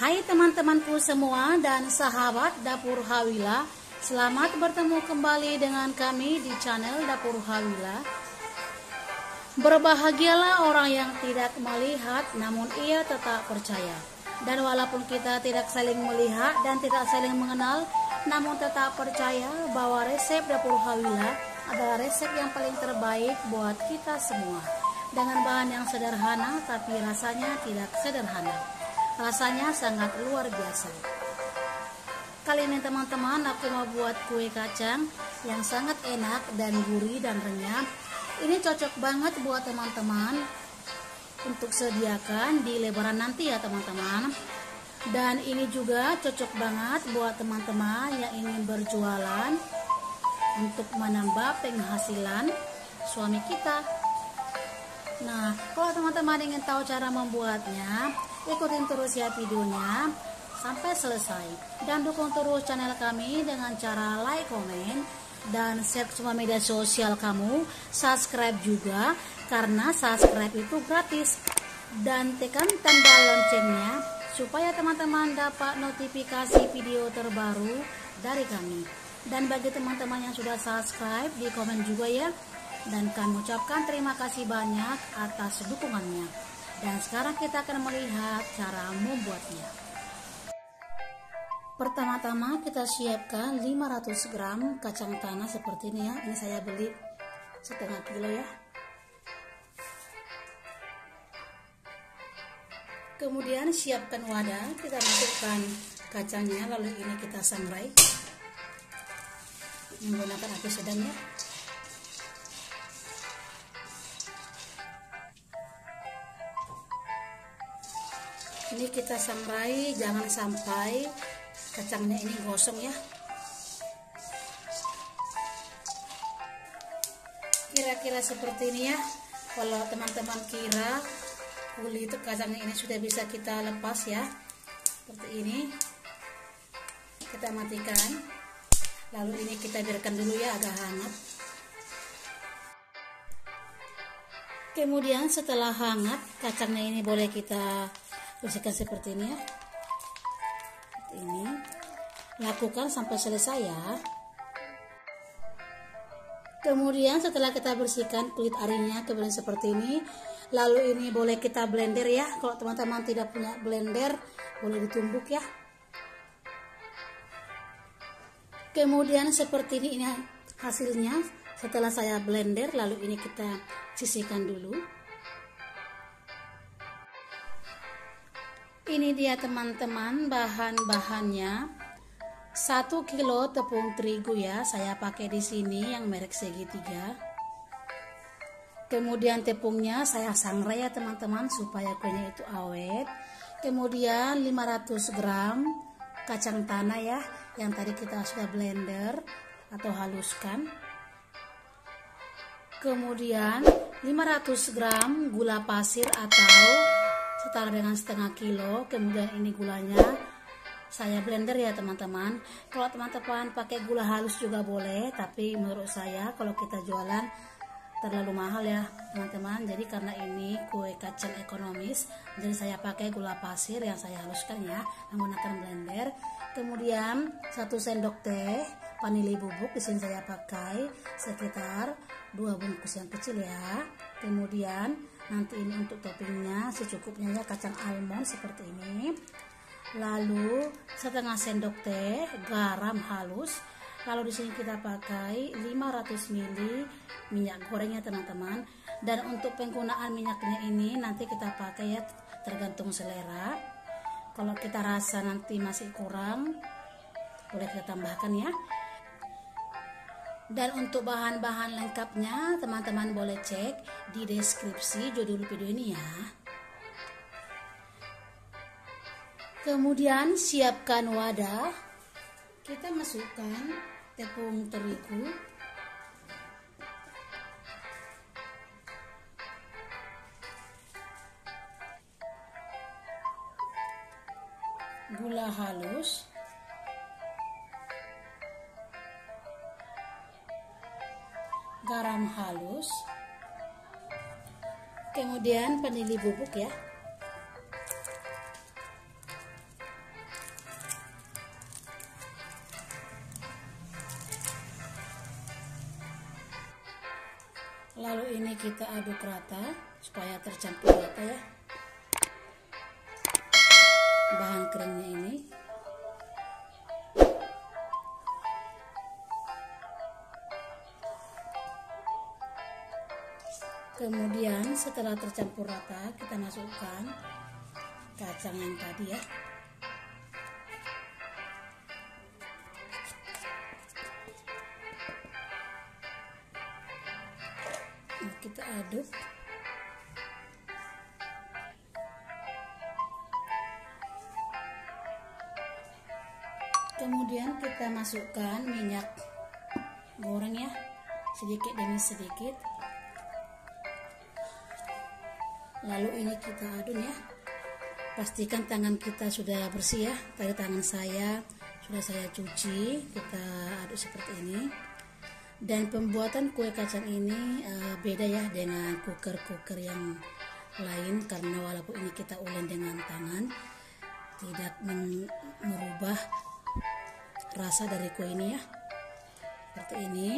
Hai teman-temanku semua dan sahabat Dapur Hawila, selamat bertemu kembali dengan kami di channel Dapur Hawila. Berbahagialah orang yang tidak melihat namun ia tetap percaya. Dan walaupun kita tidak saling melihat dan tidak saling mengenal, namun tetap percaya bahwa resep Dapur Hawila adalah resep yang paling terbaik buat kita semua. Dengan bahan yang sederhana tapi rasanya tidak sederhana. Rasanya sangat luar biasa. Kali ini teman-teman aku mau buat kue kacang yang sangat enak dan gurih dan renyah. Ini cocok banget buat teman-teman untuk sediakan di lebaran nanti ya teman-teman. Dan ini juga cocok banget buat teman-teman yang ingin berjualan untuk menambah penghasilan suami kita. Nah, kalau teman-teman ingin tahu cara membuatnya, ikutin terus ya videonya sampai selesai. Dan dukung terus channel kami dengan cara like, komen, dan share ke semua media sosial kamu. Subscribe juga, karena subscribe itu gratis. Dan tekan tanda loncengnya supaya teman-teman dapat notifikasi video terbaru dari kami. Dan bagi teman-teman yang sudah subscribe, di komen juga ya. Dan kami ucapkan terima kasih banyak atas dukungannya. Dan sekarang kita akan melihat cara membuatnya. Pertama-tama kita siapkan 500 gram kacang tanah seperti ini ya. Ini saya beli setengah kilo ya. Kemudian siapkan wadah, kita masukkan kacangnya, lalu ini kita sangrai menggunakan api sedang ya. Ini kita sangrai, jangan sampai kacangnya ini gosong ya. Kira-kira seperti ini ya. Kalau teman-teman kira kulit kacangnya ini sudah bisa kita lepas ya, seperti ini. Kita matikan. Lalu ini kita biarkan dulu ya agak hangat. Kemudian setelah hangat, kacangnya ini boleh kita bersihkan seperti ini ya. Seperti ini. Lakukan sampai selesai ya. Kemudian setelah kita bersihkan kulit arinya kemudian seperti ini, lalu ini boleh kita blender ya. Kalau teman-teman tidak punya blender, boleh ditumbuk ya. Kemudian seperti ini hasilnya setelah saya blender, lalu ini kita sisihkan dulu. Ini dia teman-teman bahan-bahannya. 1 kilo tepung terigu ya, saya pakai di sini yang merek segitiga. Kemudian tepungnya saya sangrai ya teman-teman supaya kuenya itu awet. Kemudian 500 gram kacang tanah ya, yang tadi kita sudah blender atau haluskan. Kemudian 500 gram gula pasir atau setara dengan setengah kilo. Kemudian ini gulanya saya blender ya teman-teman. Kalau teman-teman pakai gula halus juga boleh, tapi menurut saya kalau kita jualan terlalu mahal ya teman-teman. Jadi karena ini kue kacang ekonomis, jadi saya pakai gula pasir yang saya haluskan ya menggunakan blender. Kemudian 1 sendok teh vanili bubuk, di sini saya pakai sekitar 2 bungkus yang kecil ya. Kemudian nanti ini untuk toppingnya secukupnya ya, kacang almond seperti ini. Lalu setengah sendok teh garam halus. Lalu di sini kita pakai 500 ml minyak gorengnya teman-teman. Dan untuk penggunaan minyaknya ini nanti kita pakai ya, tergantung selera. Kalau kita rasa nanti masih kurang, boleh kita tambahkan ya. Dan untuk bahan-bahan lengkapnya teman-teman boleh cek di deskripsi judul video ini ya. Kemudian siapkan wadah, kita masukkan tepung terigu, gula halus, garam halus, kemudian vanili bubuk ya. Lalu ini kita aduk rata supaya tercampur rata ya bahan keringnya ini. Kemudian setelah tercampur rata, kita masukkan kacang yang tadi ya. Kita aduk. Kemudian kita masukkan minyak goreng ya, sedikit demi sedikit. Lalu ini kita aduk ya. Pastikan tangan kita sudah bersih ya. Tadi tangan saya sudah saya cuci. Kita aduk seperti ini. Dan pembuatan kue kacang ini beda ya dengan kuker-kuker yang lain, karena walaupun ini kita ulek dengan tangan, tidak merubah rasa dari kue ini ya. Seperti ini.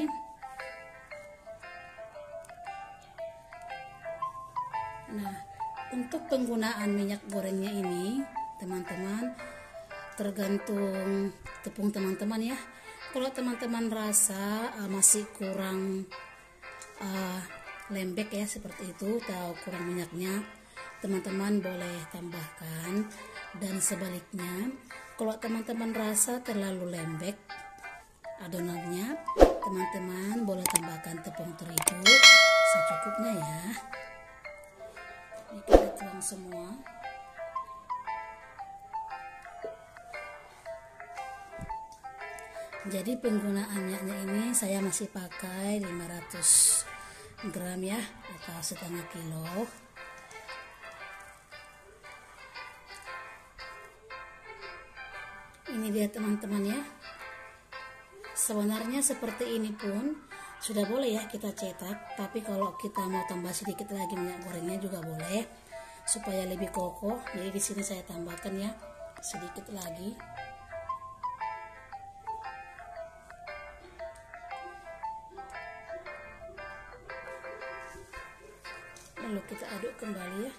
Nah, untuk penggunaan minyak gorengnya ini, teman-teman, tergantung tepung teman-teman ya. Kalau teman-teman rasa masih kurang lembek ya seperti itu, atau kurang minyaknya, teman-teman boleh tambahkan. Dan sebaliknya, kalau teman-teman rasa terlalu lembek adonannya, teman-teman boleh tambahkan tepung terigu secukupnya ya. Ini kita tuang semua. Jadi penggunaan minyaknya ini saya masih pakai 500 gram ya, atau setengah kilo. Ini dia teman-teman ya. Sebenarnya seperti ini pun sudah boleh ya kita cetak, tapi kalau kita mau tambah sedikit lagi minyak gorengnya juga boleh supaya lebih kokoh. Jadi di sini saya tambahkan ya sedikit lagi. Lalu kita aduk kembali ya.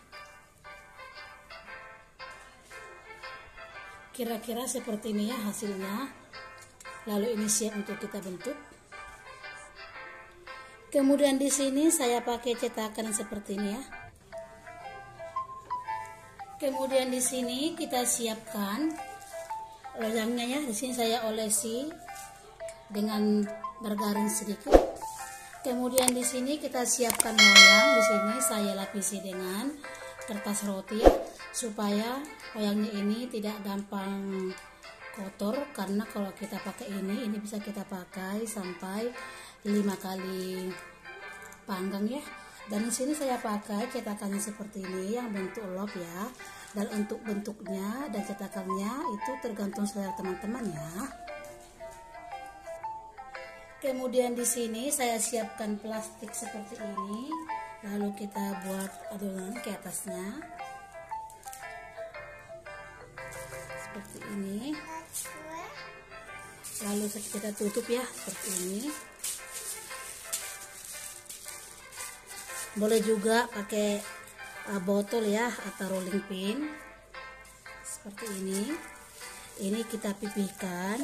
Kira-kira seperti ini ya hasilnya. Lalu ini siap untuk kita bentuk. Kemudian di sini saya pakai cetakan seperti ini ya. Kemudian di sini kita siapkan loyangnya ya. Di sini saya olesi dengan bergaring sedikit. Kemudian di sini kita siapkan loyang. Di sini saya lapisi dengan kertas roti ya, supaya loyangnya ini tidak gampang kotor, karena kalau kita pakai ini bisa kita pakai sampai 5 kali panggang ya. Dan di sini saya pakai cetakannya seperti ini yang bentuk lop ya. Dan untuk bentuknya dan cetakannya itu tergantung selera teman-teman ya. Kemudian di sini saya siapkan plastik seperti ini. Lalu kita buat adonan ke atasnya. Seperti ini. Lalu kita tutup ya seperti ini. Boleh juga pakai botol ya atau rolling pin seperti ini. Ini kita pipihkan,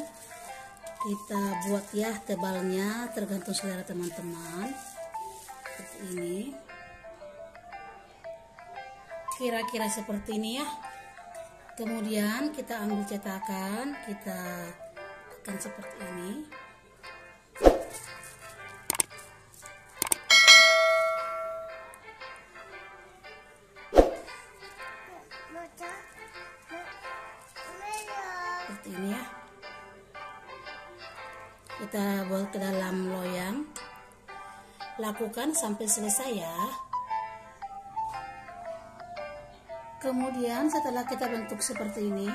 kita buat ya tebalnya tergantung selera teman-teman. Seperti ini. Kira-kira seperti ini ya. Kemudian kita ambil cetakan, kita tekan seperti ini. Seperti ini ya. Kita buat ke dalam loyang. Lakukan sampai selesai ya. Kemudian setelah kita bentuk seperti ini,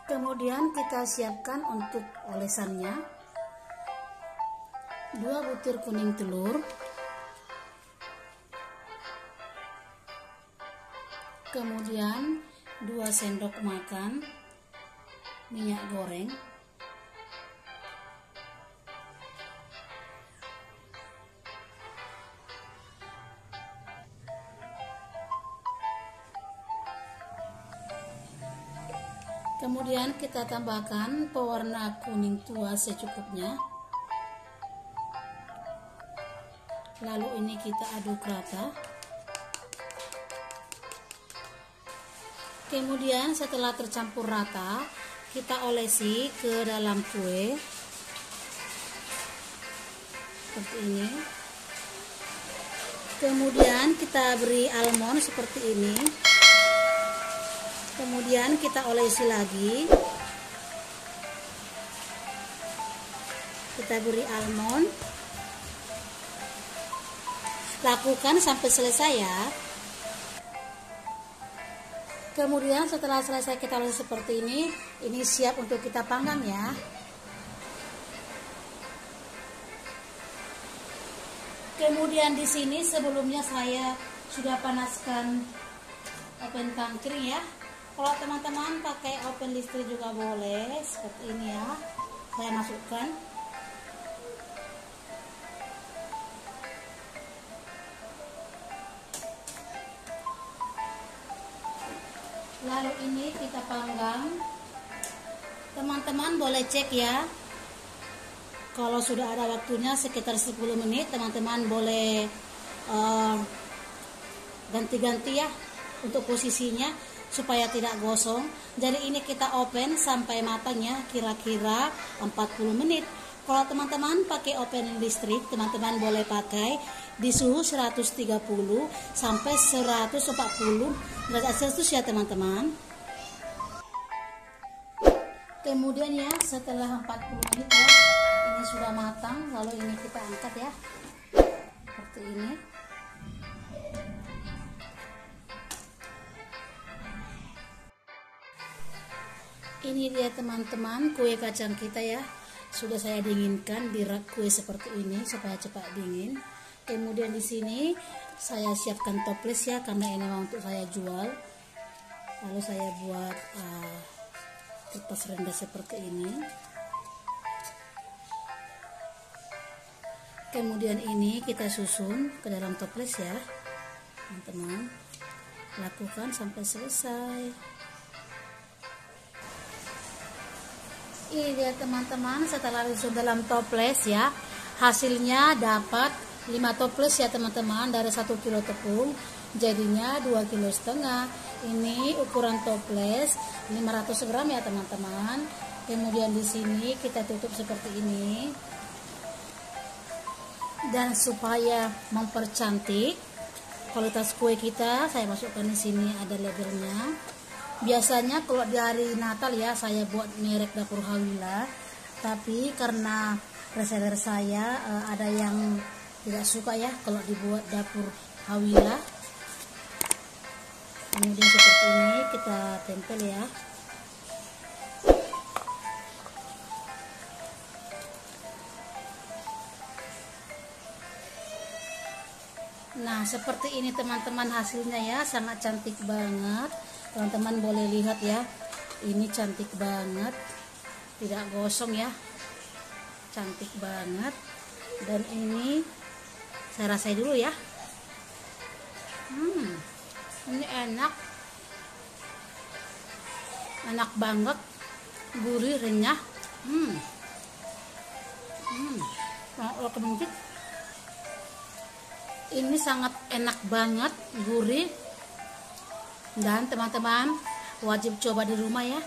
kemudian kita siapkan untuk olesannya 2 butir kuning telur, kemudian 2 sendok makan minyak goreng, Kemudian kita tambahkan pewarna kuning tua secukupnya. Lalu ini kita aduk rata. Kemudian setelah tercampur rata, kita olesi ke dalam kue seperti ini. Kemudian kita beri almond seperti ini. Kemudian kita olesi lagi. Kita beri almond. Lakukan sampai selesai ya. Kemudian setelah selesai kita olesi seperti ini siap untuk kita panggang ya. Kemudian di sini sebelumnya saya sudah panaskan oven tangkring ya. Kalau teman-teman pakai oven listrik juga boleh, seperti ini ya. Saya masukkan. Lalu ini kita panggang. Teman-teman boleh cek ya. Kalau sudah ada waktunya sekitar 10 menit, teman-teman boleh ganti-ganti ya untuk posisinya supaya tidak gosong. Jadi ini kita oven sampai matangnya kira-kira 40 menit. Kalau teman-teman pakai oven listrik, teman-teman boleh pakai di suhu 130 sampai 140 derajat Celcius ya teman-teman. Kemudian ya setelah 40 menit ya, ini sudah matang. Lalu ini kita angkat ya, seperti ini. Ini dia teman-teman kue kacang kita ya. Sudah saya dinginkan di rak kue seperti ini supaya cepat dingin. Kemudian di sini saya siapkan toples ya, karena ini memang untuk saya jual. Lalu saya buat kertas rendah seperti ini. Kemudian ini kita susun ke dalam toples ya, teman-teman. Lakukan sampai selesai. Ini dia teman-teman, setelah disusun dalam toples ya, hasilnya dapat 5 toples ya teman-teman, dari 1 kilo tepung jadinya 2,5 kilo. Ini ukuran toples 500 gram ya teman-teman. Kemudian di sini kita tutup seperti ini. Dan supaya mempercantik kualitas kue kita, saya masukkan di sini ada labelnya. Biasanya kalau di hari Natal ya saya buat merek Dapur Hawila, tapi karena reseller saya ada yang tidak suka ya kalau dibuat Dapur Hawila. Kemudian seperti ini kita tempel ya. Nah seperti ini teman-teman hasilnya ya, sangat cantik banget. Teman-teman boleh lihat ya, ini cantik banget, tidak gosong ya, cantik banget. Dan ini saya rasain dulu ya. Ini enak banget, gurih, renyah. Ini sangat enak banget, gurih. Dan teman-teman wajib coba di rumah ya.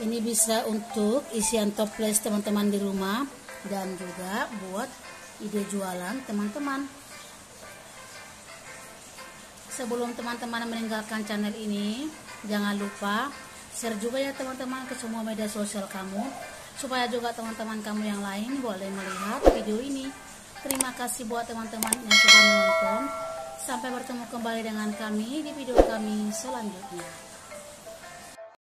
Ini bisa untuk isian toples teman-teman di rumah, dan juga buat ide jualan teman-teman. Sebelum teman-teman meninggalkan channel ini, jangan lupa share juga ya teman-teman ke semua media sosial kamu, supaya juga teman-teman kamu yang lain boleh melihat video ini. Terima kasih buat teman-teman yang sudah menonton. Sampai bertemu kembali dengan kami di video kami selanjutnya.